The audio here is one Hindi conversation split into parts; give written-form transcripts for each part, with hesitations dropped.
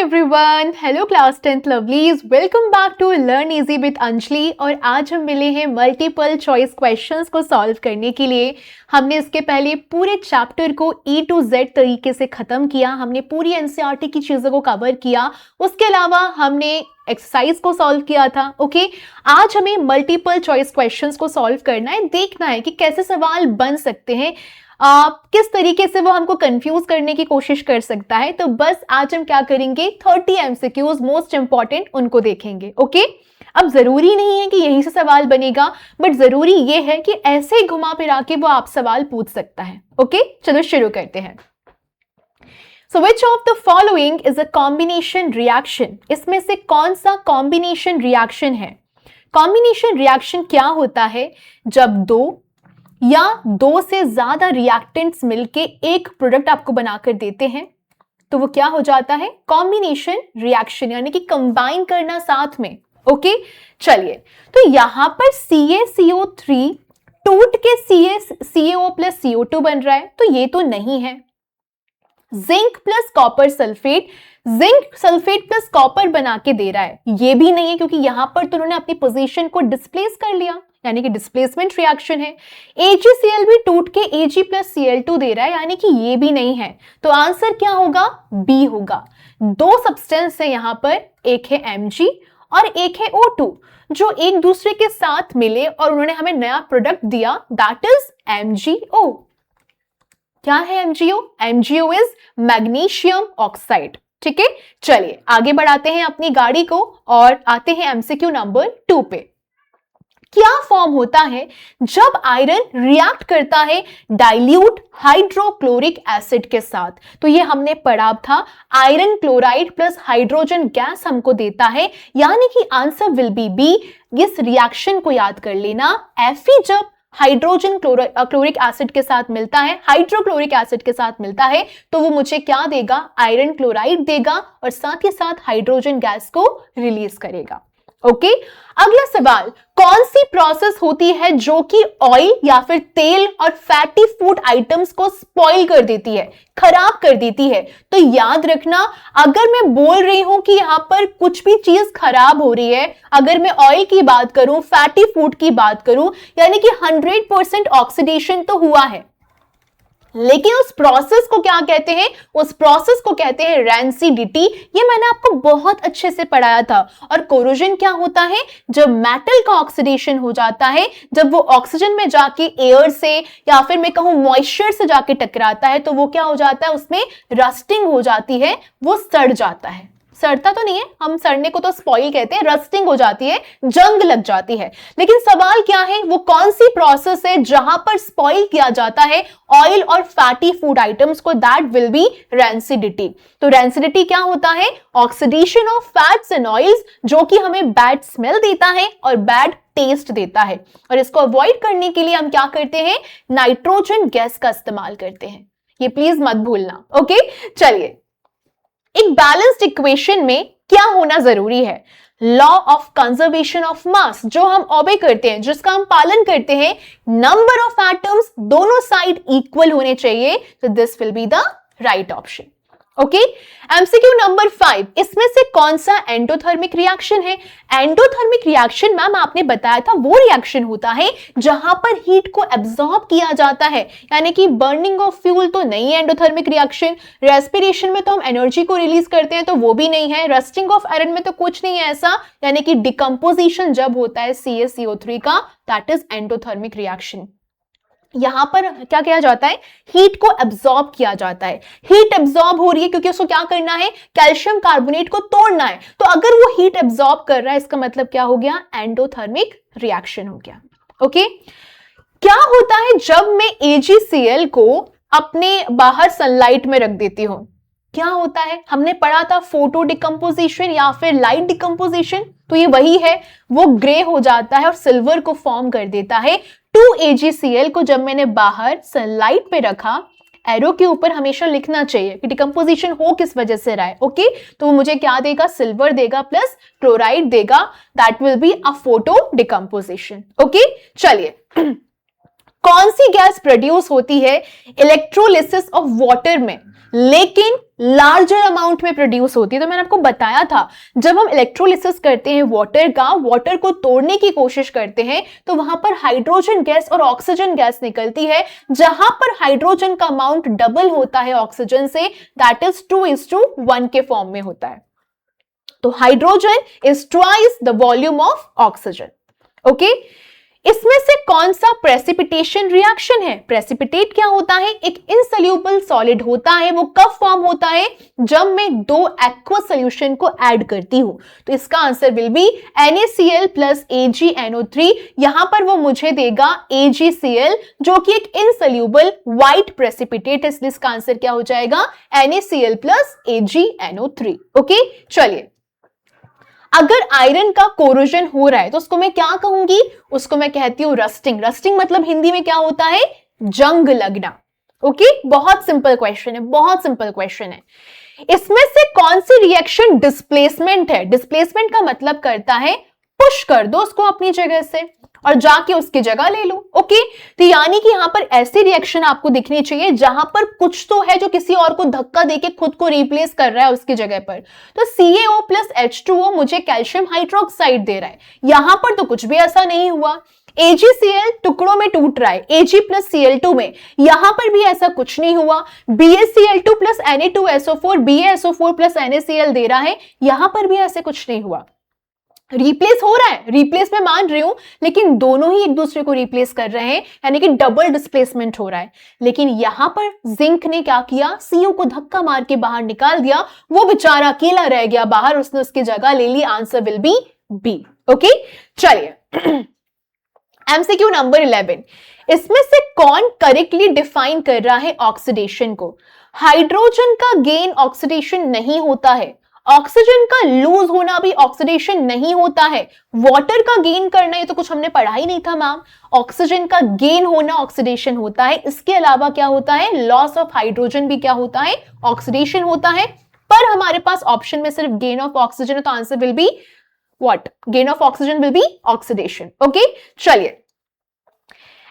Everyone, hello class 10th lovelies, welcome back to learn easy with Anjali. और आज हम मिले हैं मल्टीपल चॉइस क्वेश्चंस को सॉल्व करने के लिए। हमने इसके पहले पूरे चैप्टर को E to Z तरीके से खत्म किया। हमने पूरी एनसीईआरटी की चीजों को कवर किया। उसके अलावा हमने एक्सरसाइज को सॉल्व किया था। ओके, आज हमें मल्टीपल चॉइस क्वेश्चंस को सॉल्व करना है, देखना है कि कैसे सवाल बन सकते हैं, किस तरीके से वो हमको कंफ्यूज करने की कोशिश कर सकता है। तो बस आज हम क्या करेंगे, 30 MCQs मोस्ट इंपॉर्टेंट उनको देखेंगे। ओके, अब जरूरी नहीं है कि यहीं से सवाल बनेगा, बट जरूरी ये है कि ऐसे ही घुमा फिरा के वो आप सवाल पूछ सकता है। ओके, चलो शुरू करते हैं। So which of the following is a combination reaction? इसमें से कौन सा कॉम्बिनेशन रिएक्शन है? कॉम्बिनेशन रिएक्शन क्या होता है? जब दो या दो से ज्यादा रिएक्टेंट्स मिलके एक प्रोडक्ट आपको बनाकर देते हैं तो वो क्या हो जाता है? कॉम्बिनेशन रिएक्शन, यानी कि कंबाइन करना साथ में। ओके, चलिए, तो यहां पर CaCO3 टूट के CaCO प्लस CO2 बन रहा है, तो ये तो नहीं है। Zinc plus copper sulphate, zinc sulphate plus copper बना के दे रहा है, ये भी नहीं है, क्योंकि यहां पर तो उन्होंने अपनी पोजीशन को डिस्प्लेस कर लिया, यानी कि डिस्प्लेसमेंट रिएक्शन है। AgCl भी टूट के Ag प्लस Cl2 दे रहा है, यानी कि ये भी नहीं है। तो आंसर क्या होगा? बी होगा। दो सब्सटेंस है यहां पर, एक है Mg और एक है O2, जो एक दूसरे के साथ मिले और उन्होंने हमें नया प्रोडक्ट दिया, दैट इज MgO। क्या है MgO? MgO is magnesium oxide. ठीक है, चलिए आगे बढ़ाते हैं अपनी गाड़ी को और आते हैं MCQ नंबर 2 पे। क्या फॉर्म होता है जब आयरन रिएक्ट करता है डाइल्यूट हाइड्रोक्लोरिक एसिड के साथ? तो ये हमने पढ़ा था, iron chloride plus hydrogen gas हमको देता है, यानी कि आंसर विल बी बी। इस रिएक्शन को याद कर लेना, Fe जब हाइड्रोजन क्लोरिक एसिड के साथ मिलता है, हाइड्रोक्लोरिक एसिड के साथ मिलता है, तो वो मुझे क्या देगा? आयरन क्लोराइड देगा और साथ ही साथ हाइड्रोजन गैस को रिलीज करेगा। ओके, अगला सवाल, कौन सी प्रोसेस होती है जो कि ऑयल या फिर तेल और फैटी फूड आइटम्स को स्पॉइल कर देती है, खराब कर देती है? तो याद रखना, अगर मैं बोल रही हूं कि यहां पर कुछ भी चीज खराब हो रही है, अगर मैं ऑयल की बात करूं, फैटी फूड की बात करूं, यानी कि 100% ऑक्सीडेशन तो हुआ है, लेकिन उस प्रोसेस को क्या कहते हैं? उस प्रोसेस को कहते हैं रैंसिडिटी। ये मैंने आपको बहुत अच्छे से पढ़ाया था। और कोरोजन क्या होता है? जब मेटल का ऑक्सीडेशन हो जाता है, जब वो ऑक्सीजन में जाके एयर से या फिर मैं कहूं मॉइस्चर से जाके टकराता है, तो वो क्या हो जाता है? उसमें रस्टिंग हो जाती है, वो सड़ जाता है। सड़ता तो नहीं है, हम सड़ने को तो स्पॉइल कहते हैं, रस्टिंग हो जाती है, जंग लग जाती है। लेकिन सवाल क्या है, वो कौन सी प्रोसेस है जहां पर स्पॉइल किया जाता है ऑयल और फैटी फूड आइटम्स को? That will B rancidity. तो रैंसिडिटी क्या होता है? Oxidation of fats and oils, जो कि हमें बैड स्मेल देता है और बैड टेस्ट देता है। और इसको अवॉइड करने के लिए हम क्या करते हैं? नाइट्रोजन गैस का इस्तेमाल करते हैं, ये प्लीज मत भूलना। ओके, चलिए, एक बैलेंस्ड इक्वेशन में क्या होना जरूरी है? Law of conservation of mass, जो हम ओबे करते हैं, जिसका हम पालन करते हैं, नंबर ऑफ एटम्स दोनों साइड इक्वल होने चाहिए, तो this will be the right option. Okay, MCQ number 5, इसमें से कौन सा एंडोथर्मिक रिएक्शन है? एंडोथर्मिक रिएक्शन मैम आपने बताया था वो रिएक्शन होता है जहां पर हीट को एब्सॉर्ब किया जाता है, यानी कि बर्निंग ऑफ फ्यूल तो नहीं है एंडोथर्मिक रिएक्शन। रेस्पिरेशन में तो हम एनर्जी को रिलीज करते हैं, तो वो भी नहीं है। रस्टिंग ऑफ आयरन में तो कुछ नहीं है ऐसा, यानी कि डिकम्पोजिशन जब होता है CaCO3 का, दैट इज एंडोथर्मिक रिएक्शन। यहां पर क्या किया जाता है? हीट को एब्सॉर्ब किया जाता है। हीट एब्सॉर्ब हो रही है क्योंकि उसको क्या करना है? कैल्शियम कार्बोनेट को तोड़ना है। तो अगर वो हीट एब्सॉर्ब कर रहा है, इसका मतलब क्या हो गया? एंडोथर्मिक रिएक्शन हो गया। ओके, क्या होता है जब मैं AgCl को अपने बाहर सनलाइट में रख देती हूं? क्या होता है? हमने पढ़ा था फोटो डिकम्पोजिशन या फिर लाइट डिकम्पोजिशन, तो ये वही है, वो ग्रे हो जाता है और सिल्वर को फॉर्म कर देता है। 2AgCl को जब मैंने बाहर सनलाइट पे रखा, एरो के ऊपर हमेशा लिखना चाहिए कि डिकम्पोजिशन हो किस वजह से रहा है। ओके, तो वो मुझे क्या देगा? सिल्वर देगा प्लस क्लोराइड देगा, that will be a photo decomposition. Okay, चलिए, कौन सी गैस प्रोड्यूस होती है इलेक्ट्रोलिसिस ऑफ वाटर में? लेकिन लार्जर अमाउंट में प्रोड्यूस होती है। तो मैंने आपको बताया था जब हम इलेक्ट्रोलिसिस करते हैं वाटर को तोड़ने की कोशिश करते हैं तो वहां पर हाइड्रोजन गैस और ऑक्सीजन गैस निकलती है। जहां पर हाइड्रोजन का अमाउंट डबल होता है ऑक्सीजन से, दैट इज 2:1 के फॉर्म में होता है। तो hydrogen is twice the volume of oxygen. Okay, इसमें से कौन सा प्रेसिपिटेशन रिएक्शन है? प्रेसिपिटेट क्या होता है? एक इनसोल्यूबल सॉलिड होता है। वो कब फॉर्म होता है? जब मैं दो एक्वस सोल्यूशन को ऐड करती हूं। तो इसका answer will B NaCl plus AgNO3। यहां पर वो मुझे देगा AgCl, जो कि एक इनसोल्यूबल व्हाइट प्रेसिपिटेट है, इसलिए इसका आंसर क्या हो जाएगा? NaCl plus AgNO3। ओके, चलिए, अगर आयरन का कोरोजन हो रहा है तो उसको मैं क्या कहूंगी? उसको मैं कहती हूं रस्टिंग। रस्टिंग मतलब हिंदी में क्या होता है? जंग लगना। ओके, बहुत सिंपल क्वेश्चन है, बहुत सिंपल क्वेश्चन है। इसमें से कौन सी रिएक्शन डिस्प्लेसमेंट है? डिस्प्लेसमेंट का मतलब करता है पुश कर दो उसको अपनी जगह से और जाके उसकी जगह ले लो। ओके, तो यानी कि यहां पर ऐसी रिएक्शन आपको दिखनी चाहिए जहां पर कुछ तो है जो किसी और को धक्का देके खुद को रिप्लेस कर रहा है उसकी जगह पर। तो CaO प्लस H2O मुझे कैल्शियम हाइड्रोक्साइड दे रहा है, यहां पर तो कुछ भी ऐसा नहीं हुआ। AgCl टुकड़ों में टूट रहा है Ag प्लस Cl2 में, यहां पर भी ऐसा कुछ नहीं हुआ। BaCl2 plus Na2SO4 BaSO4 plus NaCl दे रहा है, यहां पर भी ऐसे कुछ नहीं हुआ। रिप्लेस हो रहा है, रिप्लेस मैं मान रही हूं, लेकिन दोनों ही एक दूसरे को रिप्लेस कर रहे हैं, यानी कि डबल डिस्प्लेसमेंट हो रहा है। लेकिन यहां पर जिंक ने क्या किया? CO को धक्का मार के बाहर निकाल दिया, वो बेचारा अकेला रह गया बाहर, उसने उसकी जगह ले ली। Answer will be B. Okay, चलिए MCQ नंबर 11, इसमें से कौन करेक्टली डिफाइन कर रहा है ऑक्सीडेशन को? हाइड्रोजन का गेन ऑक्सीडेशन नहीं होता है, ऑक्सीजन का लूज होना भी ऑक्सीडेशन नहीं होता है। वाटर का गेन करना, ये तो कुछ हमने पढ़ा ही नहीं था मैम। ऑक्सीजन का गेन होना ऑक्सीडेशन होता है। इसके अलावा क्या होता है? लॉस ऑफ हाइड्रोजन भी क्या होता है? ऑक्सीडेशन होता है। पर हमारे पास ऑप्शन में सिर्फ गेन ऑफ ऑक्सीजन है, तो answer will be what? Gain of oxygen will be oxidation. Okay, चलिए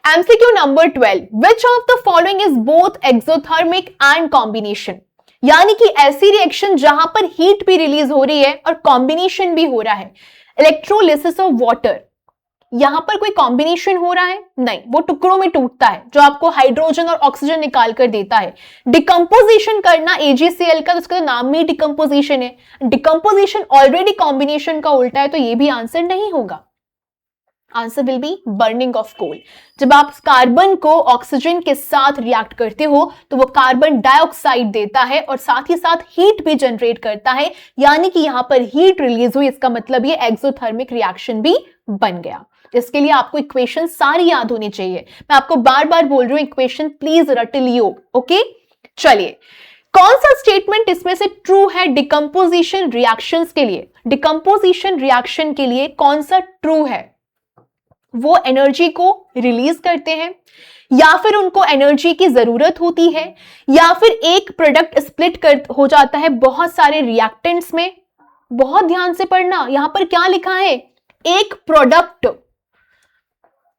MCQ number 12, which of the following is both exothermic and combination? यानी कि ऐसी रिएक्शन जहां पर हीट भी रिलीज हो रही है और कॉम्बिनेशन भी हो रहा है। इलेक्ट्रोलिसिस ऑफ वाटर, यहां पर कोई कॉम्बिनेशन हो रहा है? नहीं, वो टुकड़ों में टूटता है जो आपको हाइड्रोजन और ऑक्सीजन निकाल कर देता है। डिकम्पोजिशन करना AgCl का, तो उसका नाम ही डिकम्पोजिशन है। डिकम्पोजिशन ऑलरेडी कॉम्बिनेशन का उल्टा है, तो ये भी आंसर नहीं होगा। Answer will be burning of coal. जब आप कार्बन को ऑक्सीजन के साथ रिएक्ट करते हो तो वो कार्बन डाइऑक्साइड देता है और साथ ही साथ हीट भी जनरेट करता है, यानी कि यहां पर हीट रिलीज हुई, इसका मतलब ये एक्सोथर्मिक रिएक्शन भी बन गया। इसके लिए आपको इक्वेशन सारी याद होनी चाहिए, मैं आपको बार बार बोल रही हूं, इक्वेशन प्लीज रट लियो। ओके, चलिए, कौन सा स्टेटमेंट इसमें से ट्रू है डिकम्पोजिशन रिएक्शंस के लिए? डिकम्पोजिशन रिएक्शन के लिए कौन सा ट्रू है? वो एनर्जी को रिलीज करते हैं, या फिर उनको एनर्जी की जरूरत होती है, या फिर एक प्रोडक्ट स्प्लिट हो जाता है बहुत सारे रिएक्टेंट्स में। बहुत ध्यान से पढ़ना, यहां पर क्या लिखा है? एक प्रोडक्ट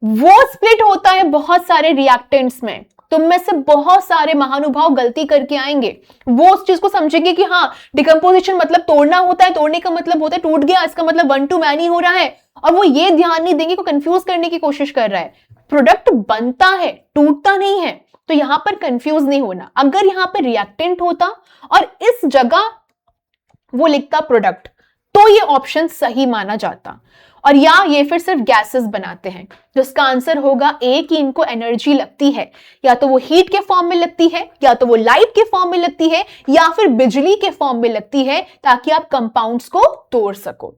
वो स्प्लिट होता है बहुत सारे रिएक्टेंट्स में। तुम में से बहुत सारे महानुभाव गलती करके आएंगे, वो उस चीज को समझेंगे कि हाँ डिकम्पोजिशन मतलब तोड़ना होता है, तोड़ने का मतलब होता है टूट गया, इसका मतलब 1 to many हो रहा है, और वो ये ध्यान नहीं देंगे, को कंफ्यूज करने की कोशिश कर रहा है। प्रोडक्ट बनता है, टूटता नहीं है, तो यहां पर कंफ्यूज नहीं होना। अगर यहां पर रिएक्टेंट होता और इस जगह वो लिखता प्रोडक्ट, तो ये ऑप्शन सही माना जाता। और या ये फिर सिर्फ गैसेस बनाते हैं, जिसका आंसर होगा ए कि इनको एनर्जी लगती है, या तो वो हीट के फॉर्म में लगती है, या तो वो लाइट के फॉर्म में लगती है, या फिर बिजली के फॉर्म में लगती है, ताकि आप कंपाउंड्स को तोड़ सको।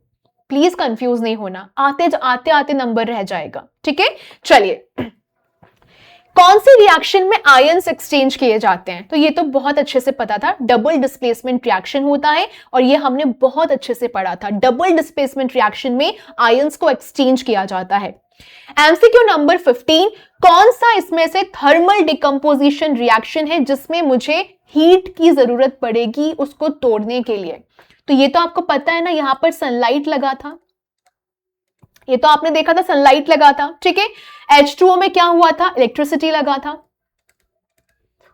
प्लीज कंफ्यूज नहीं होना, आते आते नंबर रह जाएगा। ठीक है, चलिए, कौन सी रिएक्शन में आयंस एक्सचेंज किए जाते हैं? तो ये तो बहुत अच्छे से पता था, डबल डिस्प्लेसमेंट रिएक्शन होता है, और ये हमने बहुत अच्छे से पढ़ा था। डबल डिस्प्लेसमेंट रिएक्शन में आयंस को एक्सचेंज किया जाता है। एमसीक्यू नंबर 15, कौन सा इसमें से थर्मल डिकम्पोजिशन रिएक्शन है जिसमें मुझे हीट की जरूरत पड़ेगी उसको तोड़ने के लिए? तो ये तो आपको पता है ना, यहां पर सनलाइट लगा था, ये तो आपने देखा था, सनलाइट लगा था। ठीक है, H2O में क्या हुआ था? इलेक्ट्रिसिटी लगा था।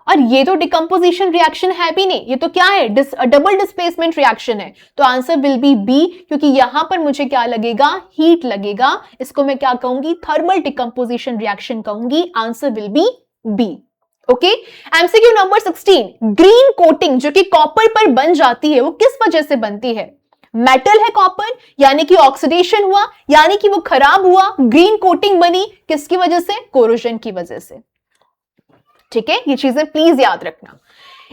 और ये तो डिकम्पोजिशन रिएक्शन है भी नहीं, ये तो क्या है, डबल डिस्प्लेसमेंट रिएक्शन है। तो आंसर विल बी बी, क्योंकि यहां पर मुझे क्या लगेगा, हीट लगेगा। इसको मैं क्या कहूंगी, थर्मल डिकम्पोजिशन रिएक्शन कहूंगी। Answer will be B. Okay, MCQ number 16, green coating जो कि कॉपर पर बन जाती है वो किस वजह से बनती है? मेटल है कॉपर, यानी कि ऑक्सीडेशन हुआ, यानी कि वो खराब हुआ, ग्रीन कोटिंग बनी, किसकी वजह से? कोरोजन की वजह से। ठीक है, ये चीजें प्लीज याद रखना।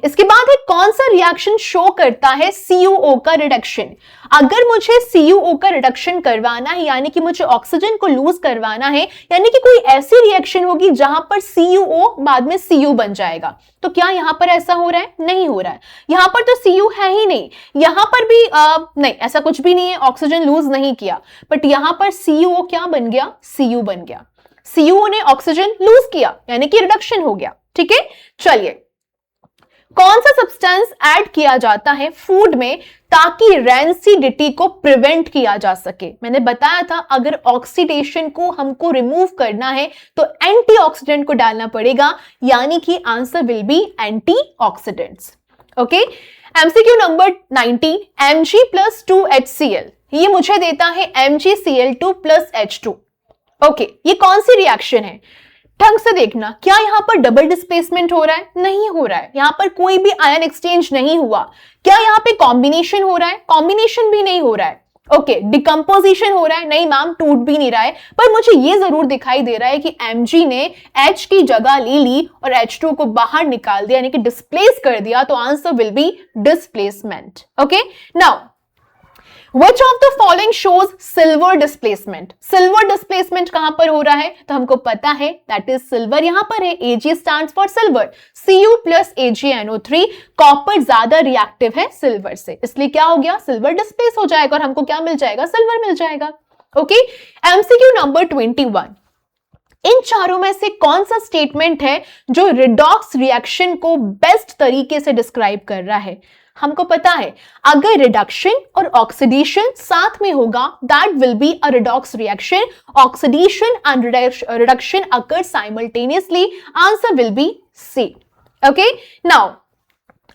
इसके बाद है कौन सा रिएक्शन शो करता है CuO का रिडक्शन? अगर मुझे CuO का रिडक्शन करवाना है, यानी कि मुझे ऑक्सीजन को लूज करवाना है, यानी कि कोई ऐसी रिएक्शन होगी जहां पर CuO बाद में Cu बन जाएगा। तो क्या यहां पर ऐसा हो रहा है? नहीं हो रहा है। यहां पर तो Cu है ही नहीं, यहां पर भी नहीं, ऐसा कुछ भी नहीं है, ऑक्सीजन लूज नहीं किया, बट यहां पर CuO क्या बन गया? Cu बन गया। CuO ने ऑक्सीजन लूज किया, यानी कि रिडक्शन हो गया। ठीक है, चलिए, कौन सा सब्सटेंस ऐड किया जाता है फूड में ताकि रैंसिडिटी को प्रिवेंट किया जा सके? मैंने बताया था अगर ऑक्सीडेशन को हमको रिमूव करना है तो एंटीऑक्सीडेंट को डालना पड़ेगा, यानी कि answer will B antioxidants. Okay, MCQ number 19, Mg + 2HCl, ये मुझे देता है MgCl2 + H2। ओके, ये कौन सी रिएक्शन है? ढंग से देखना, क्या यहां पर डबल डिस्प्लेसमेंट हो रहा है? नहीं हो रहा है, यहां पर कोई भी आयन एक्सचेंज नहीं हुआ। क्या यहां पे कॉम्बिनेशन हो रहा है? कॉम्बिनेशन भी नहीं हो रहा है। ओके, डिकम्पोजिशन हो रहा है? नहीं मैम, टूट भी नहीं रहा है, पर मुझे ये जरूर दिखाई दे रहा है कि Mg ने H की जगह ले ली और H2 को बाहर निकाल दिया, यानी कि डिस्प्लेस कर दिया। तो answer will B displacement. Okay, now Which of the following shows silver displacement? Silver displacement कहां पर हो रहा है? तो हमको पता है दैट इज सिल्वर यहां पर है, Ag stands for silver, Cu + AgNO3, copper ज्यादा रिएक्टिव है सिल्वर से, इसलिए क्या हो गया, सिल्वर डिस्प्लेस हो जाएगा और हमको क्या मिल जाएगा, सिल्वर मिल जाएगा। ओके, एमसीक्यू नंबर 21, इन चारों में से कौन सा स्टेटमेंट है जो रिडॉक्स रिएक्शन को बेस्ट तरीके से डिस्क्राइब कर रहा है? हमको पता है अगर रिडक्शन और ऑक्सीडेशन साथ में होगा that will be a redox reaction. Oxidation and reduction occur simultaneously, answer will be C. Okay, now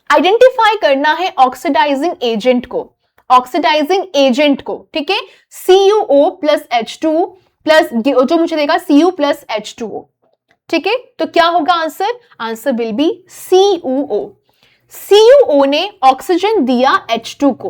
identify करना है ऑक्सीडाइजिंग एजेंट को, ऑक्सीडाइजिंग एजेंट को। ठीक है, CuO + H2 प्लस जो मुझे देगा Cu + H2O। ठीक है, तो क्या होगा answer? Answer will B CuO। CuO ने ऑक्सीजन दिया H2 को,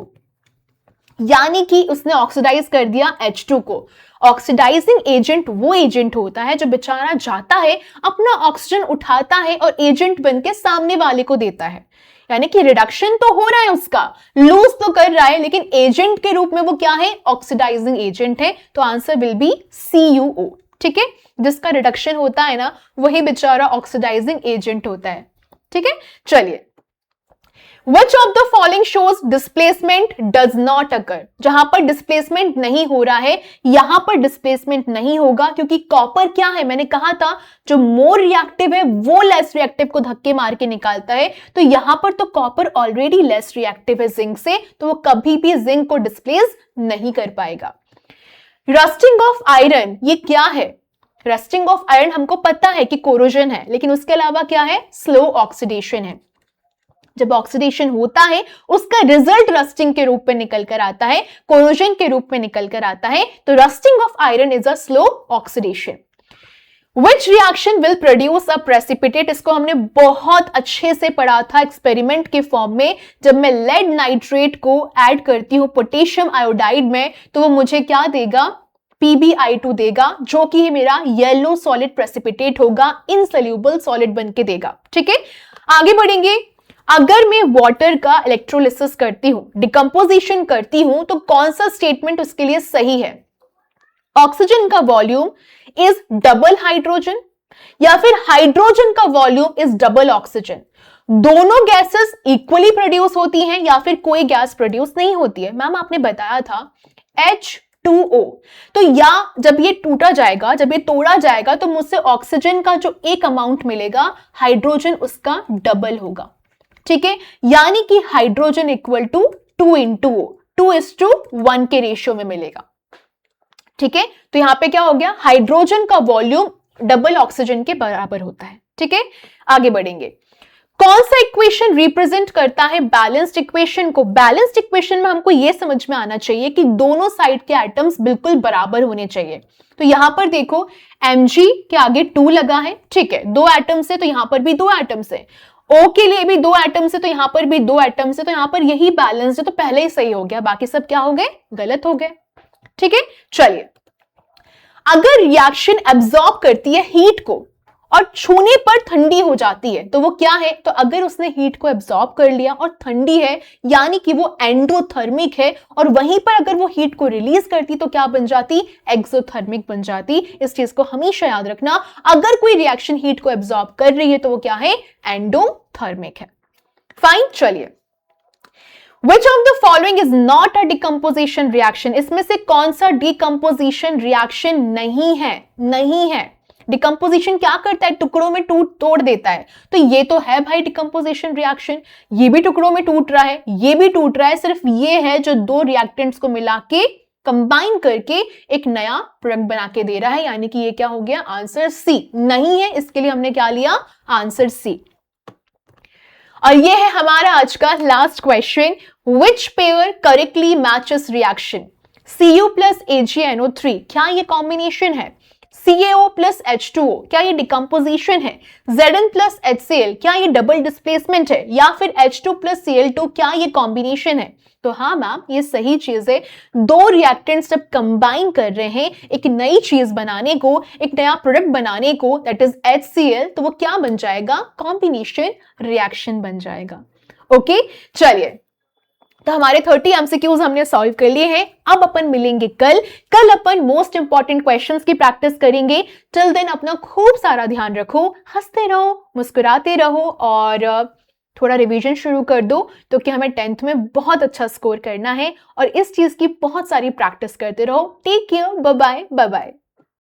यानी कि उसने ऑक्सीडाइज कर दिया H2 को। ऑक्सीडाइजिंग एजेंट वो एजेंट होता है जो बेचारा जाता है, अपना ऑक्सीजन उठाता है और एजेंट बनके सामने वाले को देता है, यानी कि रिडक्शन तो हो रहा है उसका, लूज तो कर रहा है, लेकिन एजेंट के रूप में वो क्या है, ऑक्सीडाइजिंग एजेंट है। तो आंसर विल बी CuO। ठीक है, जिसका रिडक्शन होता है ना, वही बेचारा ऑक्सीडाइजिंग एजेंट होता है। ठीक है, चलिए, Which of the following shows displacement does not occur? जहां पर डिस्प्लेसमेंट नहीं हो रहा है, यहां पर डिस्प्लेसमेंट नहीं होगा, क्योंकि कॉपर क्या है, मैंने कहा था जो मोर रिएक्टिव है वो लेस रिएक्टिव को धक्के मार के निकालता है। तो यहां पर तो कॉपर ऑलरेडी लेस रिएक्टिव है जिंक से, तो वो कभी भी जिंक को डिस्प्लेस नहीं कर पाएगा। रस्टिंग ऑफ आयरन, ये क्या है? रस्टिंग ऑफ आयरन हमको पता है कि कोरोजन है, लेकिन उसके अलावा क्या है, स्लो ऑक्सीडेशन है। जब ऑक्सीडेशन होता है उसका रिजल्ट रस्टिंग के रूप में निकल कर आता है, कोरोजन के रूप में निकल कर आता है। तो rusting of iron is a slow oxidation. Which reaction will produce a precipitate? इसको हमने बहुत अच्छे से पढ़ा था एक्सपेरिमेंट के फॉर्म में। जब मैं लेड नाइट्रेट को ऐड करती हूं पोटेशियम आयोडाइड में, तो वो मुझे क्या देगा, PbI2 देगा, जो कि मेरा येलो सॉलिड प्रेसिपिटेट होगा, इनसोल्यूबल सॉलिड बन के देगा। ठीक है, आगे बढ़ेंगे। अगर मैं वाटर का इलेक्ट्रोलिसिस करती हूं, डिकम्पोजिशन करती हूं, तो कौन सा स्टेटमेंट उसके लिए सही है? ऑक्सीजन का वॉल्यूम इज डबल हाइड्रोजन, या फिर हाइड्रोजन का वॉल्यूम इज डबल ऑक्सीजन। दोनों गैसेस इक्वली प्रोड्यूस होती हैं या फिर कोई गैस प्रोड्यूस नहीं होती है। मैम आपने बताया था H2O, तो या जब ये टूटा जाएगा, जब ये तोड़ा जाएगा, तो मुझसे ऑक्सीजन का जो एक अमाउंट मिलेगा, हाइड्रोजन उसका डबल होगा। ठीक है, यानी कि हाइड्रोजन इक्वल टू 2 × O, 2:1 के रेशियो में मिलेगा। ठीक है, तो यहां पे क्या हो गया, हाइड्रोजन का वॉल्यूम डबल ऑक्सीजन के बराबर होता है। ठीक है, आगे बढ़ेंगे। कौन सा इक्वेशन रिप्रेजेंट करता है बैलेंस्ड इक्वेशन को? बैलेंस्ड इक्वेशन में हमको यह समझ में आना चाहिए कि दोनों साइड के एटम्स बिल्कुल बराबर होने चाहिए। तो यहां पर देखो Mg के आगे 2 लगा है, ठीक है, 2 एटम्स है तो यहां पर भी 2 एटम्स है, O के लिए भी 2 एटम्स है तो यहां पर भी 2 एटम्स है, तो यहां पर यही बैलेंस्ड है, तो पहले ही सही हो गया, बाकी सब क्या हो गए? गलत हो गए। ठीक है, चलिए, अगर रिएक्शन एब्जॉर्ब करती है हीट को और छूने पर ठंडी हो जाती है तो वो क्या है? तो अगर उसने हीट को एब्जॉर्ब कर लिया और ठंडी है यानी कि वो एंडोथर्मिक है, और वहीं पर अगर वो हीट को रिलीज करती तो क्या बन जाती? एक्सोथर्मिक बन जाती। इस चीज को हमेशा याद रखना, अगर कोई रिएक्शन हीट को एब्जॉर्ब कर रही है तो वो क्या है? एंडोथर्मिक है। फाइन, चलिए, Which of the following is not a decomposition reaction? इसमें से कौन सा decomposition reaction नहीं है? नहीं है। डिकम्पोजिशन क्या करता है? टुकड़ों में तोड़ देता है। तो ये तो है भाई डिकम्पोजिशन रिएक्शन, ये भी टुकड़ों में टूट रहा है, ये भी टूट रहा है, सिर्फ ये है जो दो रिएक्टेंट्स को मिला के कंबाइन करके एक नया प्रोडक्ट बना के दे रहा है, यानी कि ये क्या हो गया? आंसर सी नहीं है, इसके लिए हमने क्या लिया? Answer C. और ये है हमारा आज का last question, which pair correctly matches reaction? Cu plus AgNO3, क्या ये कॉम्बिनेशन है? CaO प्लस H2O, क्या ये डिकम्पोजिशन है? Zn प्लस HCl, क्या ये डबल डिस्प्लेसमेंट है? या फिर H2 प्लस Cl2, क्या ये कॉम्बिनेशन है? तो हाँ मैम, ये सही चीज है। दो रिएक्टेंट्स जब कंबाइन कर रहे हैं एक नई चीज बनाने को, एक नया प्रोडक्ट बनाने को, दैट इज HCl, तो वो क्या बन जाएगा? कॉम्बिनेशन रिएक्शन बन जाएगा। ओके, चलिए, तो हमारे 30 MCQs हमने सॉल्व कर लिए हैं। अब अपन मिलेंगे कल अपन मोस्ट इंपॉर्टेंट क्वेश्चंस की प्रैक्टिस करेंगे। टिल देन अपना खूब सारा ध्यान रखो, हंसते रहो, मुस्कुराते रहो और थोड़ा रिवीजन शुरू कर दो, तो कि हमें 10th में बहुत अच्छा स्कोर करना है और इस चीज की बहुत सारी प्रैक्टिस करते रहो। Take care, bye bye, bye bye.